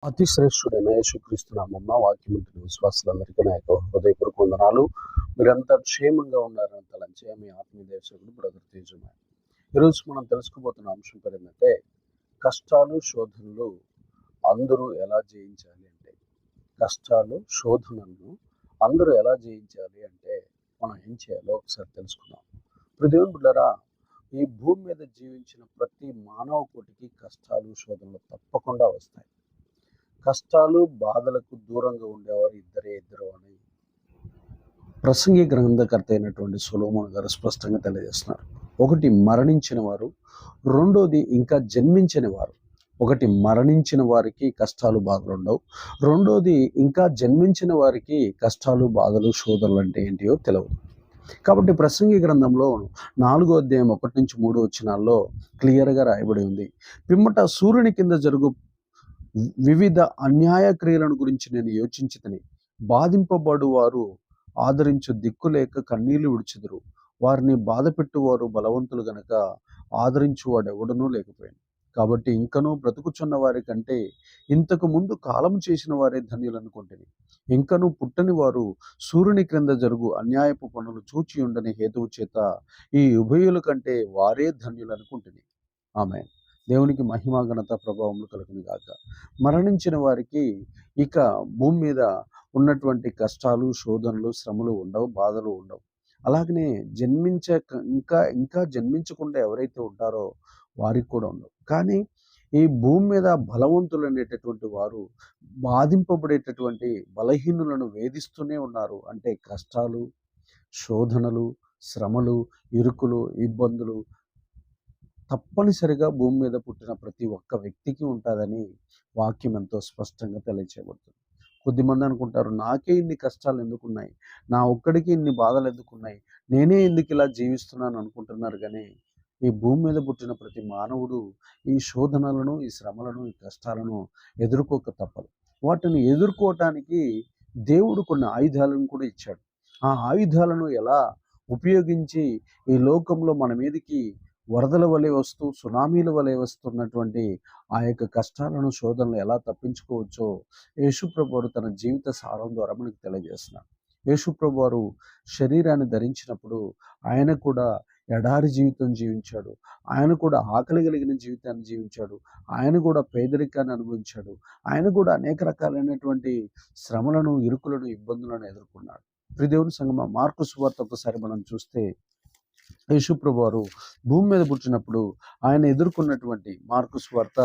అతి శ్రేష్ఠుడైన యేసుక్రీస్తు నామమున వాక్యం వింటున్న విశ్వాసులందరికీ నా యొక్క హృదయపూర్వక వందనాలు. మీరంతా క్షేమంగా ఉన్నారని తలంచే మీ ఆత్మీయ దేవసేవకుడు బ్రదర్ తేజున్నాను. ఈరోజు మనం తెలుసుకోబోతున్న అంశం పేరు ఏంటంటే కష్టాలు శోధనలు అందరూ ఎలా జయించాలి అంటే, కష్టాలు శోధనలను అందరూ ఎలా జయించాలి అంటే మనం ఏం చేయాలో ఒకసారి తెలుసుకుందాం. ఇప్పుడు దేవుని బిడ్డలారా, ఈ భూమి మీద జీవించిన ప్రతి మానవ కోటికి కష్టాలు శోధనలు తప్పకుండా వస్తాయి. కష్టాలు బాధలకు దూరంగా ఉండేవారు ఇద్దరు అని ప్రసంగి గ్రంథకర్త అయినటువంటి సొలొమోను గారు స్పష్టంగా తెలియజేస్తున్నారు. ఒకటి మరణించిన వారు, రెండోది ఇంకా జన్మించని వారు. ఒకటి మరణించిన వారికి కష్టాలు బాధలు ఉండవు, రెండోది ఇంకా జన్మించిన వారికి కష్టాలు బాధలు శోధనలు అంటే ఏంటియో తెలియదు. కాబట్టి ప్రసంగి గ్రంథంలో 4వ అధ్యాయం 1-3 వచనాల్లో క్లియర్గా రాయబడి ఉంది. పిమ్మట సూర్యుని కింద జరుగు వివిధ అన్యాయ క్రియలను గురించి నేను యోచించితిని. బాధింపబడు వారు ఆదరించు దిక్కులేక కన్నీళ్లు విడుచుదురు. వారిని బాధపెట్టువారు బలవంతులు గనక ఆదరించువాడు ఎవడనూ లేకపోయాను. కాబట్టి ఇంకనూ బ్రతుకుచున్న వారి కంటే ఇంతకు ముందు కాలం చేసిన వారే ధన్యులనుకుంటుని. ఇంకనూ పుట్టని వారు సూర్యుని క్రింద జరుగు అన్యాయపు పనులు చూచి ఉండని హేతువు చేత ఈ ఉభయుల కంటే వారే ధన్యులనుకుంటుని. ఆమె దేవునికి మహిమ ఘనత ప్రభావములు కలుగును గాక. మరణించిన వారికి ఇక భూమి మీద ఉన్నటువంటి కష్టాలు శోధనలు శ్రమలు ఉండవు, బాధలు ఉండవు. అలాగనే ఇంకా జన్మించకుండా ఎవరైతే ఉంటారో వారికి కూడా ఉండవు. కానీ ఈ భూమి మీద బలవంతులు అనేటటువంటి వారు బాధింపబడేటటువంటి బలహీనులను వేధిస్తూనే ఉన్నారు. అంటే కష్టాలు శోధనలు శ్రమలు ఇరుకులు ఇబ్బందులు తప్పనిసరిగా భూమి మీద పుట్టిన ప్రతి ఒక్క వ్యక్తికి ఉంటుందని వాక్యం ఎంతో స్పష్టంగా తెలియచేయబడుతుంది. కొద్దిమంది అనుకుంటారు, నాకే ఇన్ని కష్టాలు ఎందుకున్నాయి, నా ఒక్కడికి ఇన్ని బాధలు ఎందుకున్నాయి, నేనే ఎందుకు ఇలా జీవిస్తున్నాను అనుకుంటున్నారు. కానీ ఈ భూమి మీద పుట్టిన ప్రతి మానవుడు ఈ శోధనలను ఈ శ్రమలను ఈ కష్టాలను ఎదుర్కోక తప్పదు. వాటిని ఎదుర్కోవటానికి దేవుడు కొన్ని ఆయుధాలను కూడా ఇచ్చాడు. ఆ ఆయుధాలను ఎలా ఉపయోగించి ఈ లోకంలో మన మీదకి వరదల వలె వస్తూ సునామీల వలె వస్తున్నటువంటి ఆ యొక్క కష్టాలను శోధనలు ఎలా తప్పించుకోవచ్చో యేసుప్రభు వారు తన జీవిత సారం ద్వారా మనకు తెలియజేస్తున్నారు. యేసుప్రభు వారు శరీరాన్ని ధరించినప్పుడు ఆయన కూడా ఎడారి జీవితం జీవించాడు. ఆయన కూడా ఆకలి కలిగిన జీవితాన్ని జీవించాడు. ఆయన కూడా పేదరికాన్ని అనుభవించాడు. ఆయన కూడా అనేక రకాలైనటువంటి శ్రమలను ఇరుకులను ఇబ్బందులను ఎదుర్కొన్నాడు. ప్రియదేవుని సంగమా, మార్కు సువార్త ఒకసారి మనం చూస్తే యేసుప్రభు వారు భూమి మీద పుట్టినప్పుడు ఆయన ఎదుర్కొన్నటువంటి మార్కు సువార్త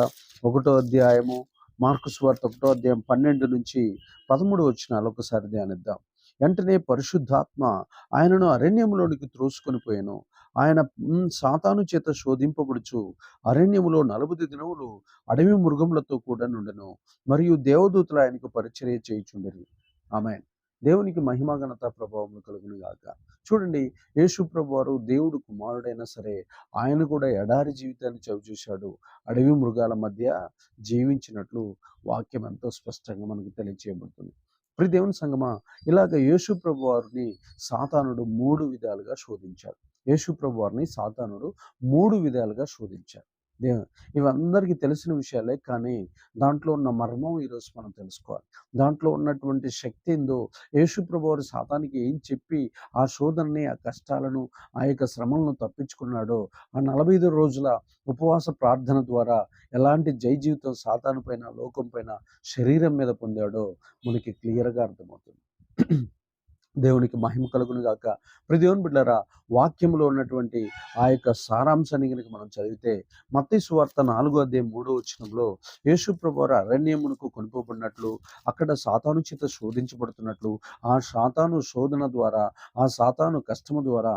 1వ అధ్యాయము 12-13 వచనాలు ఒకసారి ధ్యానిద్దాం. వెంటనే పరిశుద్ధాత్మ ఆయనను అరణ్యంలోనికి త్రోసుకొని పోయాను. ఆయన సాతాను చేత శోధింపబడుచు అరణ్యములో 40 దినములు అడవి మృగములతో కూడా నుండెను. మరియు దేవదూతలు ఆయనకు పరిచర్య చేయుచుండెను. ఆమేన్. దేవునికి మహిమ ఘనత ప్రభావం కలుగును గాక. చూడండి, యేసుప్రభు వారు దేవుడు కుమారుడైనా సరే ఆయన కూడా ఎడారి జీవితాన్ని చవిచూశాడు. అడవి మృగాల మధ్య జీవించినట్లు వాక్యం ఎంతో స్పష్టంగా మనకు తెలియచేయబడుతుంది. ప్రియ దేవుని సంగమా, ఇలాగ యేసుప్రభు వారిని సాతానుడు 3 విధాలుగా శోధించాడు. యేసుప్రభు వారిని సాతానుడు 3 విధాలుగా శోధించాడు. ఇవందరికీ తెలిసిన విషయాలే, కానీ దాంట్లో ఉన్న మర్మం ఈరోజు మనం తెలుసుకోవాలి. దాంట్లో ఉన్నటువంటి శక్తి ఏందో, యేసుప్రభు వారు సాతానికి ఏం చెప్పి ఆ శోధనని ఆ కష్టాలను ఆ యొక్క శ్రమలను తప్పించుకున్నాడో, ఆ 45 రోజుల ఉపవాస ప్రార్థన ద్వారా ఎలాంటి జై జీవితం సాతాను పైన లోకం పైన శరీరం మీద పొందాడో మనకి క్లియర్గా అర్థమవుతుంది. దేవునికి మహిమ కలుగును గాక. ప్రియ దేవుని బిడ్డలారా, వాక్యంలో ఉన్నటువంటి ఆ యొక్క సారాంశాన్ని కనుక మనం చదివితే మత్తయి సువార్త 4వ అధ్యాయం 3వ వచనంలో యేసుప్రభు వారు అరణ్యమునకు కొనుపోబడినట్లు, అక్కడ సాతాను చేత శోధించబడుతున్నట్లు, ఆ సాతాను శోధన ద్వారా ఆ సాతాను కష్టము ద్వారా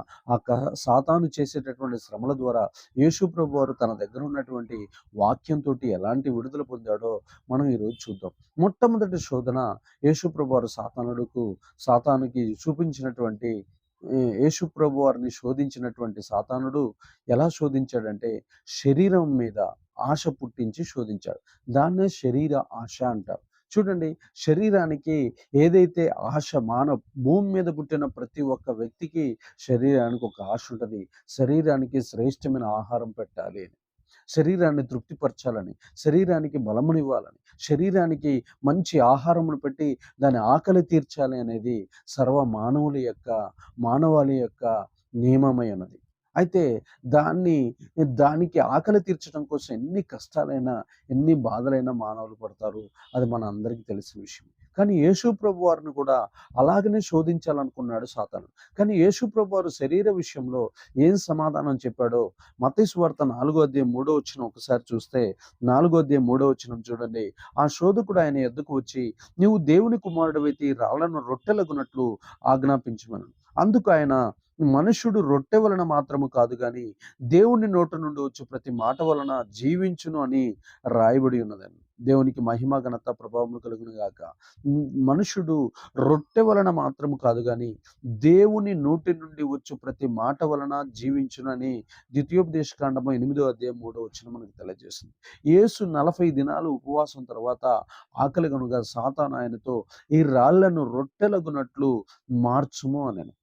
సాతాను చేసేటటువంటి శ్రమల ద్వారా యేసుప్రభు వారు తన దగ్గర ఉన్నటువంటి వాక్యంతో ఎలాంటి విడుదల పొందాడో మనం ఈరోజు చూద్దాం. మొట్టమొదటి శోధన యేసుప్రభు వారు సాతానుకి చూపించినటువంటి యేసుప్రభు వారిని శోధించినటువంటి సాతానుడు ఎలా శోధించాడంటే శరీరం మీద ఆశ పుట్టించి శోధించాడు. దాన్నే శరీర ఆశ అంటారు. చూడండి, శరీరానికి ఏదైతే ఆశ భూమి మీద పుట్టిన ప్రతి ఒక్క వ్యక్తికి శరీరానికి ఒక ఆశ ఉంటుంది. శరీరానికి శ్రేష్టమైన ఆహారం పెట్టాలి అని. శరీరాన్ని తృప్తిపరచాలని, శరీరానికి బలమునివ్వాలని, శరీరానికి మంచి ఆహారమును పెట్టి దాని ఆకలి తీర్చాలి అనేది మానవాళి యొక్క నియమమై ఉన్నది. అయితే దానికి ఆకలి తీర్చడం కోసం ఎన్ని కష్టాలైనా, ఎన్ని బాధలైనా మానవులు పడతారు. అది మన అందరికీ తెలిసిన విషయం. కానీ యేసు ప్రభు వారిని కూడా అలాగనే శోధించాలనుకున్నాడు సాతాను. కానీ యేసు ప్రభు వారు శరీర విషయంలో ఏం సమాధానం చెప్పాడో మత్తయి సువార్త 4:3 ఒకసారి చూస్తే, 4:3 చూడండి. ఆ శోధకుడు ఆయన ఎద్దుకు వచ్చి, నీవు దేవుని కుమారుడివైతే ఈ రాళ్లను రొట్టెలగునట్లు ఆజ్ఞాపించమను. అందుకు ఆయన, మనుష్యుడు రొట్టె వలన మాత్రము కాదు గాని దేవుని నోటి నుండి వచ్చి ప్రతి మాట వలన జీవించును అని రాయబడి ఉన్నదని. దేవునికి మహిమ ఘనత ప్రభావములు కలుగును గాక. మనుషుడు రొట్టె వలన మాత్రము కాదు గాని దేవుని నోటి నుండి వచ్చు ప్రతి మాట వలన జీవించునని ద్వితీయోపదేశకాండము 8:3 మనకు తెలియజేస్తుంది. యేసు 40 దినాలు ఉపవాసం తర్వాత ఆకలి గనుక సాతాను ఆయనతో, ఈ రాళ్లను రొట్టెలగునట్లు మార్చుము అని.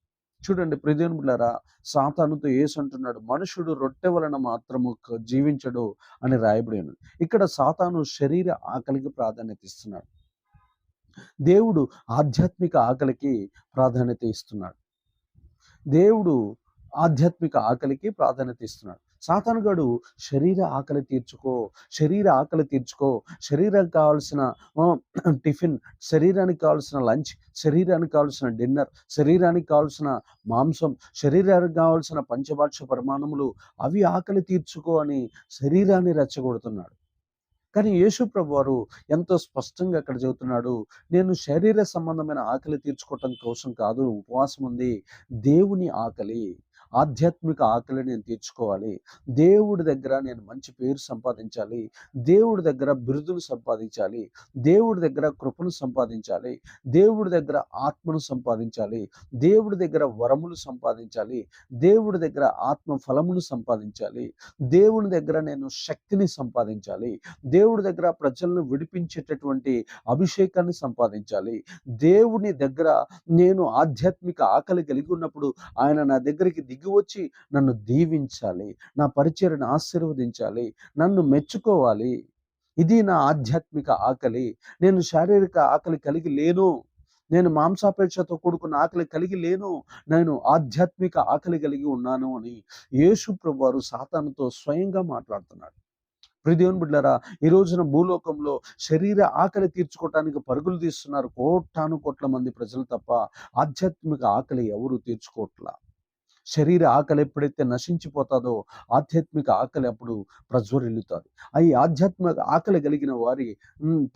చూడండి ప్రియదేవుని బిడ్డలారా, సాతానుతో యేసు అంటున్నాడు, మనుషుడు రొట్టె వలన మాత్రము జీవించడు అని రాయబడి ఉన్నది. ఇక్కడ సాతాను శరీర ఆకలికి ప్రాధాన్యత ఇస్తున్నాడు. దేవుడు ఆధ్యాత్మిక ఆకలికి ప్రాధాన్యత ఇస్తున్నాడు. దేవుడు ఆధ్యాత్మిక ఆకలికి ప్రాధాన్యత ఇస్తున్నాడు. సాతానుగాడు శరీర ఆకలి తీర్చుకో, శరీరానికి కావాల్సిన టిఫిన్, శరీరానికి కావాల్సిన లంచ్, శరీరానికి కావాల్సిన డిన్నర్, శరీరానికి కావాల్సిన మాంసం, శరీరానికి కావాల్సిన పంచభాక్ష పరిమాణములు, అవి ఆకలి తీర్చుకో అని శరీరాన్ని రెచ్చగొడుతున్నాడు. కానీ యేసు ప్రభు వారు ఎంతో స్పష్టంగా అక్కడ చెబుతున్నాడు, నేను శరీర సంబంధమైన ఆకలి తీర్చుకోవటం కోసం కాదు ఉపవాసం ఉంది, దేవుని ఆకలి, ఆధ్యాత్మిక ఆకలి నేను తీర్చుకోవాలి. దేవుడి దగ్గర నేను మంచి పేరు సంపాదించాలి, దేవుడి దగ్గర బిరుదులు సంపాదించాలి, దేవుడి దగ్గర కృపను సంపాదించాలి, దేవుడి దగ్గర ఆత్మను సంపాదించాలి, దేవుడి దగ్గర వరములు సంపాదించాలి, దేవుడి దగ్గర ఆత్మ ఫలమును సంపాదించాలి, దేవుని దగ్గర నేను శక్తిని సంపాదించాలి, దేవుడి దగ్గర ప్రజలను విడిపించేటటువంటి అభిషేకాన్ని సంపాదించాలి, దేవుని దగ్గర నేను ఆధ్యాత్మిక ఆకలి కలిగి ఉన్నప్పుడు ఆయన నా దగ్గరికి దిగి వచ్చి నన్ను దీవించాలి, నా పరిచర్యను ఆశీర్వదించాలి, నన్ను మెచ్చుకోవాలి. ఇది నా ఆధ్యాత్మిక ఆకలి. నేను శారీరక ఆకలి కలిగి లేను, నేను మాంసాపేక్షతో కూడుకున్న ఆకలి కలిగి లేను, నేను ఆధ్యాత్మిక ఆకలి కలిగి ఉన్నాను అని యేసు ప్రభువారు సాతానుతో స్వయంగా మాట్లాడుతున్నాడు. ప్రియదేవుని బిడ్డలారా, ఈ రోజున భూలోకంలో శరీర ఆకలి తీర్చుకోవటానికి పరుగులు తీస్తున్నారు కోట్ల మంది ప్రజలు తప్ప ఆధ్యాత్మిక ఆకలి ఎవరు తీర్చుకోవట్లా. శరీర ఆకలి ఎప్పుడైతే నశించిపోతాదో ఆధ్యాత్మిక ఆకలి అప్పుడు ప్రజ్వరిల్లుతుంది. ఈ ఆధ్యాత్మిక ఆకలి కలిగిన వారి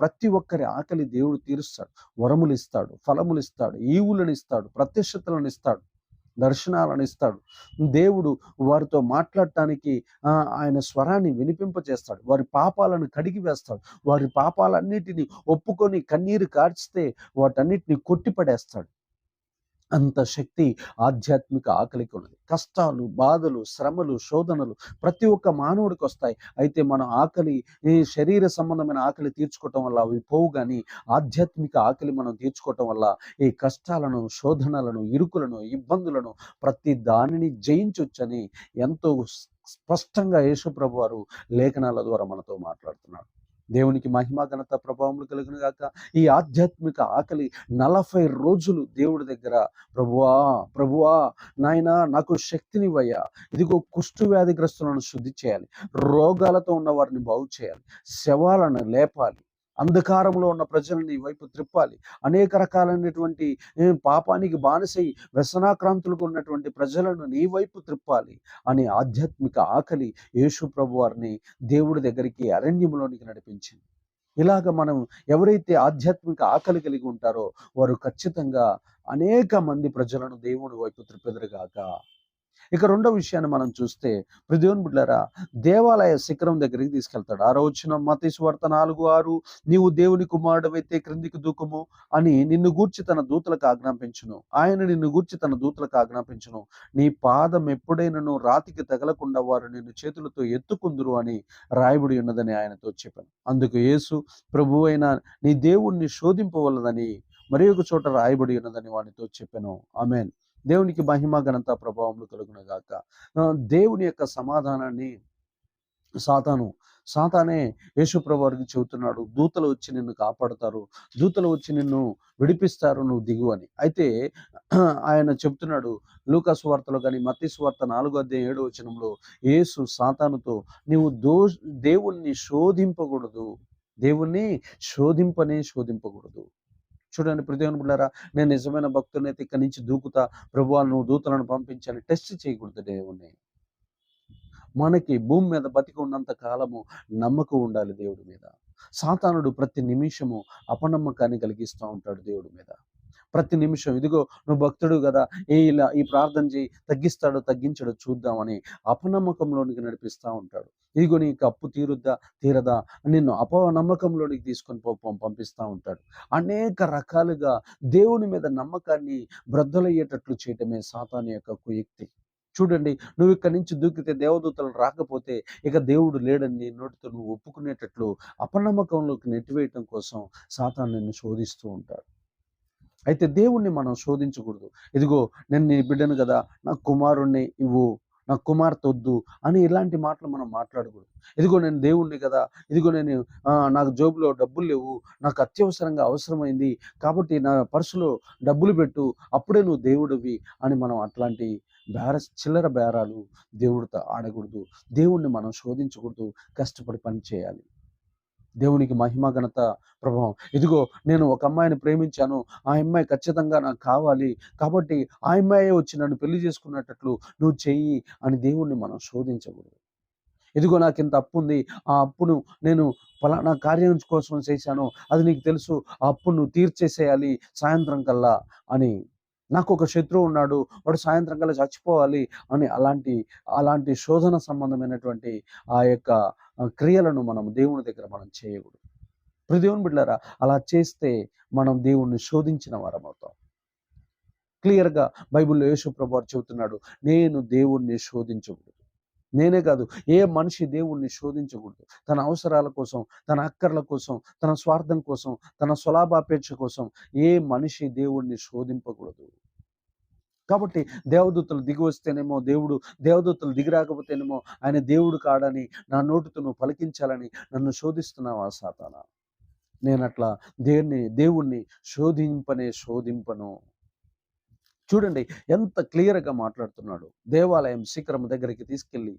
ప్రతి ఒక్కరి ఆకలి దేవుడు తీరుస్తాడు. వరములు ఇస్తాడు, ఫలములు ఇస్తాడు, ఈవులను ఇస్తాడు, ప్రత్యక్షతలను ఇస్తాడు, దర్శనాలను ఇస్తాడు. దేవుడు వారితో మాట్లాడటానికి ఆయన స్వరాన్ని వినిపింపచేస్తాడు. వారి పాపాలను కడిగి వేస్తాడు. వారి పాపాలన్నిటినీ ఒప్పుకొని కన్నీరు కార్చితే వాటన్నిటిని కొట్టిపడేస్తాడు. అంత శక్తి ఆధ్యాత్మిక ఆకలికి ఉన్నది. కష్టాలు, బాధలు, శ్రమలు, శోధనలు ప్రతి ఒక్క మానవుడికి వస్తాయి. అయితే మనం ఆకలి, ఈ శరీర సంబంధమైన ఆకలి తీర్చుకోవటం వల్ల అవి పోవు, కానీ ఆధ్యాత్మిక ఆకలి మనం తీర్చుకోవటం వల్ల ఈ కష్టాలను, శోధనలను, ఇరుకులను, ఇబ్బందులను ప్రతి దానిని జయించొచ్చని ఎంతో స్పష్టంగా యేసు ప్రభు వారు లేఖనాల ద్వారా మనతో మాట్లాడుతున్నాడు. దేవునికి మహిమ ఘనత ప్రభావములు కలుగును గాక. ఈ ఆధ్యాత్మిక ఆకలి 40 రోజులు దేవుడి దగ్గర, ప్రభువా నాయనా నాకు శక్తినివ్వయ్యా, ఇదిగో కుష్టు వ్యాధిగ్రస్తులను శుద్ధి చేయాలి, రోగాలతో ఉన్న వారిని బాగు చేయాలి, శవాలను లేపాలి, అంధకారంలో ఉన్న ప్రజలను నీ వైపు త్రిప్పాలి, అనేక రకాలైనటువంటి పాపానికి బానిసై వ్యసనాక్రాంతులకు ఉన్నటువంటి ప్రజలను నీ వైపు త్రిప్పాలి అని ఆధ్యాత్మిక ఆకలి యేసు ప్రభు వారిని దేవుడి దగ్గరికి అరణ్యంలోనికి నడిపించింది. ఇలాగ మనం ఎవరైతే ఆధ్యాత్మిక ఆకలి కలిగి ఉంటారో వారు ఖచ్చితంగా అనేక మంది ప్రజలను దేవుడి వైపు త్రిప్పెదరుగాక. ఇక రెండో విషయాన్ని మనం చూస్తే, ప్రియదేవుని బిడ్డలారా, దేవాలయ శిఖరం దగ్గరికి తీసుకెళ్తాడు. 6వ మత్తయి సువార్త 4:6, నీవు దేవుని కుమారుడవైతే క్రిందికి దూకుము అని నిన్ను గూర్చి తన దూతలకు ఆజ్ఞాపించును, ఆయన నిన్ను గూర్చి తన దూతలకు ఆజ్ఞాపించును, నీ పాదం ఎప్పుడైనను రాతికి తగలకుండా వారు నిన్ను చేతులతో ఎత్తుకుందురు అని రాయబడి ఉన్నదని ఆయనతో చెప్పాను. అందుకు యేసు, ప్రభువైన నీ దేవుణ్ణి శోధింపవలదని మరి ఒక చోట రాయబడి ఉన్నదని వానితో చెప్పాను. ఆమేన్. దేవునికి మహిమ ఘనత ప్రభావములు కలుగును గాక. దేవుని యొక్క సమాధానాన్ని సాతాను సాతానే యేసుప్రభు వారికి చెబుతున్నాడు, దూతలు వచ్చి నిన్ను కాపాడుతారు, దూతలు వచ్చి నిన్ను విడిపిస్తారు, నువ్వు దిగు అని. అయితే ఆయన చెప్తున్నాడు లూకా సువార్తలో కానీ మత్తయి సువార్త 4:7 యేసు సాతానుతో, నీవు దేవుణ్ణి శోధింపకూడదు, దేవుణ్ణి శోధింపకూడదు. చూడండి ప్రియదేవుని బిడ్డారా, నేను నిజమైన భక్తునైతే ఇక్కడి నుంచి దూకుతా, ప్రభువా నువ్వు దూతలను పంపించని టెస్ట్ చేయకూడదు దేవుణ్ణి. మనకి భూమి మీద బతికి ఉన్నంత కాలము నమ్మకం ఉండాలి దేవుడి మీద. సాతానుడు ప్రతి నిమిషము అపనమ్మకాన్ని కలిగిస్తూ ఉంటాడు దేవుడి మీద. ప్రతి నిమిషం ఇదిగో నువ్వు భక్తుడు కదా, ఇలా ఈ ప్రార్థన చేయి, తగ్గిస్తాడో తగ్గించడో చూద్దామని అపనమ్మకంలోనికి నడిపిస్తూ ఉంటాడు. ఇదిగో నీకు అప్పు తీరదా నిన్ను అపనమ్మకంలోనికి తీసుకొని పంపిస్తూ ఉంటాడు. అనేక రకాలుగా దేవుని మీద నమ్మకాన్ని బ్రద్దలయ్యేటట్లు చేయటమే సాతాను యొక్క కుయుక్తి. చూడండి, నువ్వు ఇక్కడి నుంచి దూకితే దేవదూతలు రాకపోతే ఇక దేవుడు లేడని నీ నోటితో నువ్వు ఒప్పుకునేటట్లు అపనమ్మకంలోకి నెట్టివేయటం కోసం సాతాను నిన్ను శోధిస్తూ ఉంటాడు. అయితే దేవుణ్ణి మనం శోధించకూడదు. ఇదిగో నేను నీ బిడ్డను కదా, నాకు కుమారుణ్ణి ఇవ్వు, నాకు కుమార్తె వద్దు అని ఇలాంటి మాటలు మనం మాట్లాడకూడదు. ఇదిగో నేను దేవుణ్ణి కదా, ఇదిగో నేను నాకు జోబులో డబ్బులు లేవు, నాకు అత్యవసరంగా అవసరమైంది కాబట్టి నా పర్సులో డబ్బులు పెట్టు, అప్పుడే నువ్వు దేవుడివి అని మనం అట్లాంటి చిల్లర బేరాలు దేవుడితో ఆడకూడదు. దేవుణ్ణి మనం శోధించకూడదు, కష్టపడి పని చేయాలి. దేవునికి మహిమ ఘనత ప్రభావం. ఇదిగో నేను ఒక అమ్మాయిని ప్రేమించాను, ఆ అమ్మాయి ఖచ్చితంగా నాకు కావాలి కాబట్టి ఆ అమ్మాయే వచ్చి నన్ను పెళ్లి చేసుకునేటట్లు నువ్వు చెయ్యి అని దేవుణ్ణి మనం శోధించకూడదు. ఇదిగో నాకు ఇంత అప్పు ఉంది, ఆ అప్పును నేను ఫలానా కార్యం కోసం చేశాను, అది నీకు తెలుసు, ఆ అప్పును నువ్వు తీర్చేసేయాలి సాయంత్రం కల్లా అని. నాకు ఒక శత్రువు ఉన్నాడు, వాడు సాయంత్రం కల్లా చచ్చిపోవాలి అని అలాంటి శోధన సంబంధమైనటువంటి ఆ యొక్క క్రియలను మనం దేవుని దగ్గర మనం చేయకూడదు. ఇప్పుడు దేవుని బిడ్డలారా, అలా చేస్తే మనం దేవుణ్ణి శోధించిన వారం అవుతాం. క్లియర్గా బైబిల్లో యేసు ప్రభువు చెబుతున్నాడు, నేను దేవుణ్ణి శోధించకూడదు. నేనే కాదు, ఏ మనిషి దేవుణ్ణి శోధించకూడదు. తన అవసరాల కోసం, తన అక్కర్ల కోసం, తన స్వార్థం కోసం, తన స్వలాభాపేక్ష కోసం ఏ మనిషి దేవుణ్ణి శోధింపకూడదు. కాబట్టి దేవదూతలు దిగి వస్తేనేమో దేవుడు, దేవదూతలు దిగి రాకపోతేనేమో ఆయన దేవుడు కాడని నా నోటితో నువ్వు పలికించాలని నన్ను శోధిస్తున్నావా సాతానా? నేను అట్లా దేవుణ్ణి శోధింపను. చూడండి ఎంత క్లియర్గా మాట్లాడుతున్నాడు. దేవాలయం శిఖరం దగ్గరికి తీసుకెళ్ళి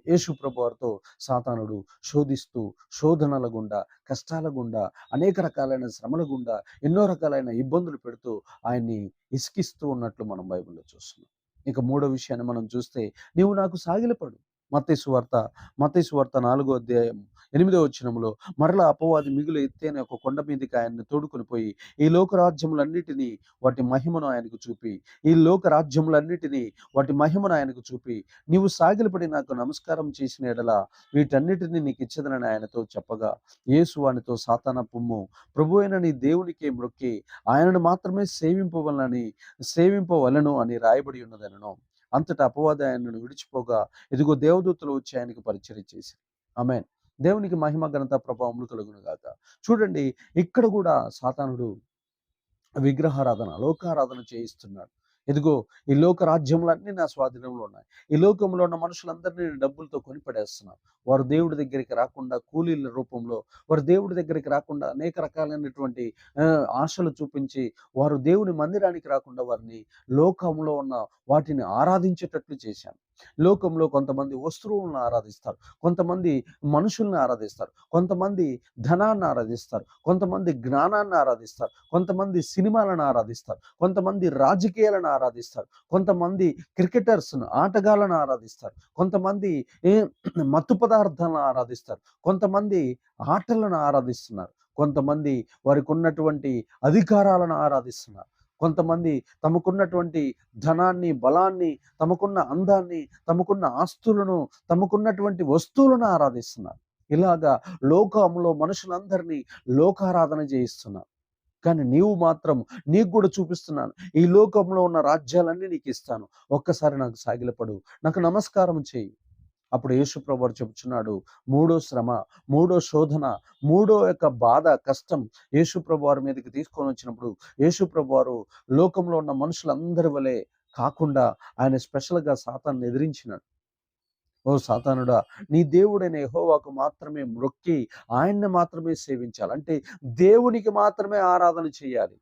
యేసు ప్రభువారితో సాతానుడు శోధిస్తూ, శోధనల గుండా, కష్టాల గుండా, అనేక రకాలైన శ్రమల గుండా, ఎన్నో రకాలైన ఇబ్బందులు పెడుతూ ఆయన్ని ఇసికిస్తూ ఉన్నట్లు మనం బైబిల్లో చూస్తున్నాం. ఇక మూడో విషయాన్ని మనం చూస్తే, నీవు నాకు సాగిలపడు. మత్తయి సువార్త 4:8 మరలా అపవాది మిగులు ఎత్తైన ఒక కొండ మీదకి ఆయన్ని తోడుకొని పోయి ఈ లోక రాజ్యములన్నిటినీ వాటి మహిమను ఆయనకు చూపి నీవు సాగిలపడి నాకు నమస్కారం చేసిన ఎడల వీటన్నిటినీ నీకు ఇచ్చదనని ఆయనతో చెప్పగా, యేసు వానితో, సాతానా పొమ్ము, ప్రభు అయిన నీ దేవునికే మ్రొక్కి ఆయనను మాత్రమే సేవింపవలను అని రాయబడి ఉన్నదనను. అంతటా అపవాది ఆయనను విడిచిపోగా ఇదిగో దేవదూతలు వచ్చి ఆయనకు పరిచర్య చేసి. ఆమేన్. దేవునికి మహిమ ఘనత ప్రభావములు కలుగును గాక. చూడండి, ఇక్కడ కూడా సాతానుడు విగ్రహారాధన, లోకారాధన చేయిస్తున్నాడు. ఇదిగో ఈ లోక రాజ్యములన్నీ నా స్వాధీనంలో ఉన్నాయి, ఈ లోకంలో ఉన్న మనుషులందరినీ డబ్బులతో కొనిపడేస్తున్నాను. వారు దేవుడి దగ్గరికి రాకుండా, కూలీల రూపంలో వారు దేవుడి దగ్గరికి రాకుండా అనేక రకాలైనటువంటి ఆశలు చూపించి వారు దేవుని మందిరానికి రాకుండా వారిని లోకంలో ఉన్న వాటిని ఆరాధించేటట్లు చేశాను. లోకంలో కొంతమంది వస్తువులను ఆరాధిస్తారు, కొంతమంది మనుషుల్ని ఆరాధిస్తారు, కొంతమంది ధనాన్ని ఆరాధిస్తారు, కొంతమంది జ్ఞానాన్ని ఆరాధిస్తారు, కొంతమంది సినిమాలను ఆరాధిస్తారు, కొంతమంది రాజకీయాలను ఆరాధిస్తారు, కొంతమంది క్రికెటర్స్ను, ఆటగాళ్ళను ఆరాధిస్తారు, కొంతమంది మత్తు పదార్థాలను ఆరాధిస్తారు, కొంతమంది ఆటలను ఆరాధిస్తున్నారు, కొంతమంది వారికి ఉన్నటువంటి అధికారాలను ఆరాధిస్తున్నారు, కొంతమంది తమకున్నటువంటి ధనాన్ని, బలాన్ని, తమకున్న అందాన్ని, తమకున్న ఆస్తులను, తమకున్నటువంటి వస్తువులను ఆరాధిస్తున్నారు. ఇలాగా లోకంలో మనుషులందరినీ లోకారాధన చేయిస్తున్నారు. కానీ నీవు మాత్రం, నీకు కూడా చూపిస్తున్నాను, ఈ లోకంలో ఉన్న రాజ్యాలన్నీ నీకు ఇస్తాను, ఒక్కసారి నాకు సాగిలపడు, నాకు నమస్కారం చేయి. అప్పుడు యేసు ప్రభువు చెబుతున్నాడు, మూడో శ్రమ, మూడో శోధన, మూడో యొక్క బాధ, కష్టం యేసు ప్రభువారి మీదకి తీసుకొని వచ్చినప్పుడు యేసు ప్రభువారు లోకంలో ఉన్న మనుషులందరి వలె కాకుండా ఆయన స్పెషల్గా సాతాన్ని ఎదిరించినాడు. ఓ సాతానుడా, నీ దేవుడైన యెహోవాకు మాత్రమే మ్రొక్కి ఆయన్ని మాత్రమే సేవించాలి. అంటే దేవునికి మాత్రమే ఆరాధన చేయాలి.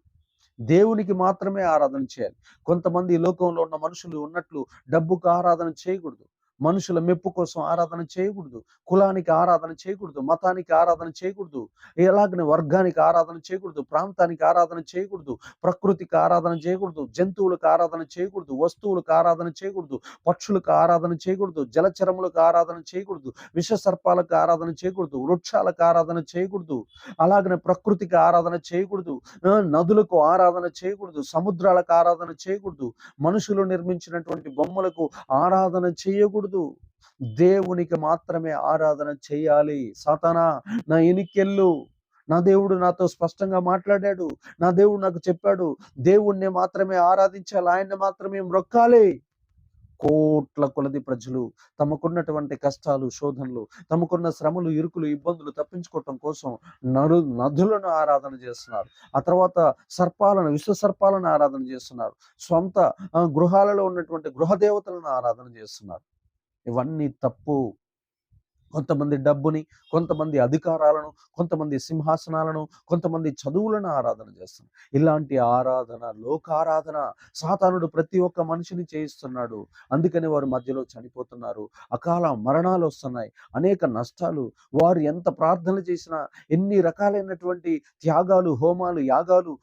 దేవునికి మాత్రమే ఆరాధన చేయాలి. కొంతమంది ఈ లోకంలో ఉన్న మనుషులు ఉన్నట్లు డబ్బుకు ఆరాధన చేయకూడదు. మనుషుల మెప్పు కోసం ఆరాధన చేయకూడదు. కులానికి ఆరాధన చేయకూడదు. మతానికి ఆరాధన చేయకూడదు. ఎలాగనే వర్గానికి ఆరాధన చేయకూడదు. ప్రాంతానికి ఆరాధన చేయకూడదు. ప్రకృతికి ఆరాధన చేయకూడదు. జంతువులకు ఆరాధన చేయకూడదు. వస్తువులకు ఆరాధన చేయకూడదు. పక్షులకు ఆరాధన చేయకూడదు. జలచరములకు ఆరాధన చేయకూడదు. విష సర్పాలకు ఆరాధన చేయకూడదు. వృక్షాలకు ఆరాధన చేయకూడదు. అలాగనే ప్రకృతికి ఆరాధన చేయకూడదు. నదులకు ఆరాధన చేయకూడదు. సముద్రాలకు ఆరాధన చేయకూడదు. మనుషులు నిర్మించినటువంటి బొమ్మలకు ఆరాధన చేయకూడదు. దేవునికి మాత్రమే ఆరాధన చేయాలి. సాతానా, నా ఎనికెళ్ళు, నా దేవుడు నాతో స్పష్టంగా మాట్లాడాడు. నా దేవుడు నాకు చెప్పాడు, దేవుణ్ణి మాత్రమే ఆరాధించాలి, ఆయన్ని మాత్రమే మ్రొక్కాలి. కోట్ల కొలది ప్రజలు తమకున్నటువంటి కష్టాలు, శోధనలు, తమకున్న శ్రమలు, ఇరుకులు, ఇబ్బందులు తప్పించుకోవటం కోసం నదులను ఆరాధన చేస్తున్నారు. ఆ తర్వాత సర్పాలను, విశ్వ సర్పాలను ఆరాధన చేస్తున్నారు. సొంత గృహాలలో ఉన్నటువంటి గృహదేవతలను ఆరాధన చేస్తున్నారు. ఇవన్నీ తప్పు. కొంతమంది డబ్బుని, కొంతమంది అధికారాలను, కొంతమంది సింహాసనాలను, కొంతమంది చదువులను ఆరాధన చేస్తున్నారు. ఇలాంటి ఆరాధన లోకారాధన సాతానుడు ప్రతి ఒక్క మనిషిని చేయిస్తున్నాడు. అందుకని వారు మధ్యలో చనిపోతున్నారు. అకాల మరణాలు వస్తున్నాయి. అనేక నష్టాలు. వారు ఎంత ప్రార్థనలు చేసినా, ఎన్ని రకాలైనటువంటి త్యాగాలు, హోమాలు, యాగాలు,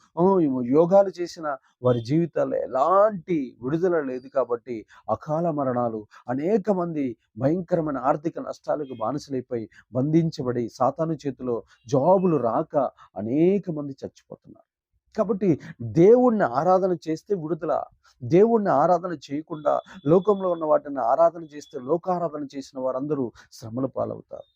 యోగాలు చేసినా వారి జీవితాల్లో ఎలాంటి విడుదల లేదు. కాబట్టి అకాల మరణాలు, అనేక మంది భయంకరమైన ఆర్థిక నష్టాలకు బానిసలైపోయి బంధించబడి సాతాను చేతిలో జాబులు రాక అనేక మంది చచ్చిపోతున్నారు. కాబట్టి దేవుణ్ణి ఆరాధన చేస్తే విడుదల. దేవుణ్ణి ఆరాధన చేయకుండా లోకంలో ఉన్న వాటిని ఆరాధన చేస్తే, లోకారాధన చేసిన వారందరూ శ్రమల పాలవుతారు.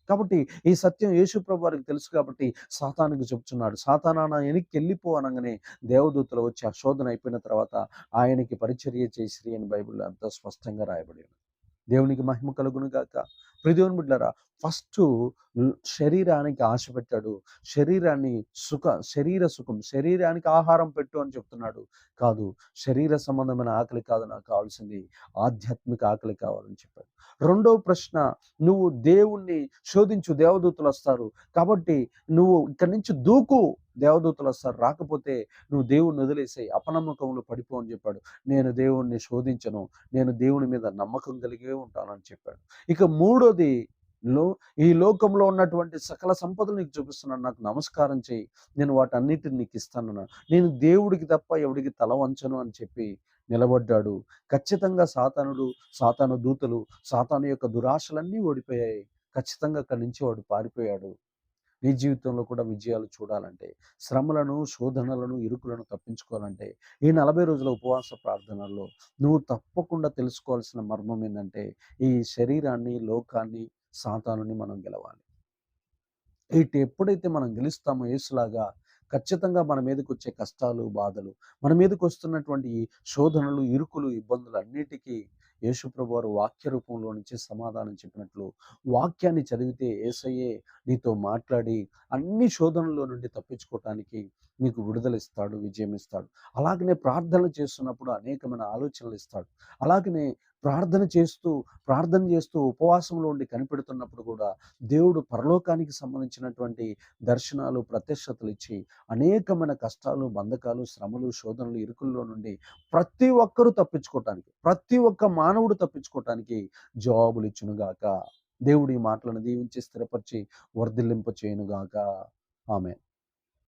కాబట్టి ఈ సత్యం యేసుప్రభు వారికి తెలుసు. కాబట్టి సాతానుకు చెప్తున్నాడు, సాతానా, నా వెనక్కి వెళ్ళిపో అనగానే దేవదూతలు వచ్చి ఆ శోధన అయిపోయిన తర్వాత ఆయనకి పరిచర్య చేసిరి అని బైబిల్లో ఎంతో స్పష్టంగా రాయబడి ఉంది. దేవునికి మహిమ కలుగును గాక. ప్రియదేవుని బిడ్డలారా, ఫస్ట్ శరీరానికి ఆశ పెట్టాడు. శరీర సుఖం, శరీరానికి ఆహారం పెట్టు అని చెప్తున్నాడు. కాదు, శరీర సంబంధమైన ఆకలి కాదు నాకు కావాల్సింది, ఆధ్యాత్మిక ఆకలి కావాలని చెప్పాడు. రెండో ప్రశ్న, నువ్వు దేవుణ్ణి శోధించు, దేవదూతలు వస్తారు. కాబట్టి నువ్వు ఇక్కడి నుంచి దూకు, దేవదూతలు వస్తారు. రాకపోతే నువ్వు దేవుణ్ణి వదిలేసాయి, అపనమ్మకంలో పడిపో అని చెప్పాడు. నేను దేవుణ్ణి శోధించను, నేను దేవుని మీద నమ్మకం కలిగే ఉంటానని చెప్పాడు. ఇక మూడోది, ఈ లోకంలో ఉన్నటువంటి సకల సంపదలు నీకు చూపిస్తున్నాను, నాకు నమస్కారం చేయి, నేను వాటన్నిటిని నీకు ఇస్తాను, నేను దేవుడికి తప్ప ఎవడికి తల వంచను అని చెప్పి నిలబడ్డాడు. ఖచ్చితంగా సాతాను దూతలు, సాతాను యొక్క దురాశలన్నీ ఓడిపోయాయి. ఖచ్చితంగా అక్కడి నుంచి వాడు పారిపోయాడు. నీ జీవితంలో కూడా విజయాలు చూడాలంటే, శ్రమలను, శోధనలను, ఇరుకులను తప్పించుకోవాలంటే, ఈ 40 రోజుల ఉపవాస ప్రార్థనల్లో నువ్వు తప్పకుండా తెలుసుకోవాల్సిన మర్మం ఏంటంటే, ఈ శరీరాన్ని, లోకాన్ని, సాతానుని మనం గెలవాలి. ఎప్పుడైతే మనం గెలుస్తామో యేసులాగా, ఖచ్చితంగా మన మీదకి వచ్చే కష్టాలు, బాధలు, మన మీదకి వస్తున్నటువంటి శోధనలు, ఇరుకులు, ఇబ్బందులు అన్నిటికీ యేసుప్రభు వారు వాక్య రూపంలో నుంచి సమాధానం చెప్పినట్లు వాక్యాన్ని చదివితే యేసయ్యే నీతో మాట్లాడి అన్ని శోధనల్లో నుండి తప్పించుకోవటానికి నీకు విడుదల ఇస్తాడు, విజయం ఇస్తాడు. అలాగనే ప్రార్థనలు చేస్తున్నప్పుడు అనేకమైన ఆలోచనలు ఇస్తాడు. అలాగనే ప్రార్థన చేస్తూ ఉపవాసంలో ఉండి కనిపెడుతున్నప్పుడు కూడా దేవుడు పరలోకానికి సంబంధించినటువంటి దర్శనాలు, ప్రత్యక్షతలు ఇచ్చి అనేకమైన కష్టాలు, బంధకాలు, శ్రమలు, శోధనలు, ఇరుకుల్లో నుండి ప్రతి ఒక్కరూ తప్పించుకోవటానికి, ప్రతి ఒక్క మానవుడు తప్పించుకోవటానికి జవాబులు ఇచ్చునుగాక. దేవుడి మాటలను దీవించి స్థిరపరిచి వర్ధిల్లింప చేయునుగాక. ఆమేన్.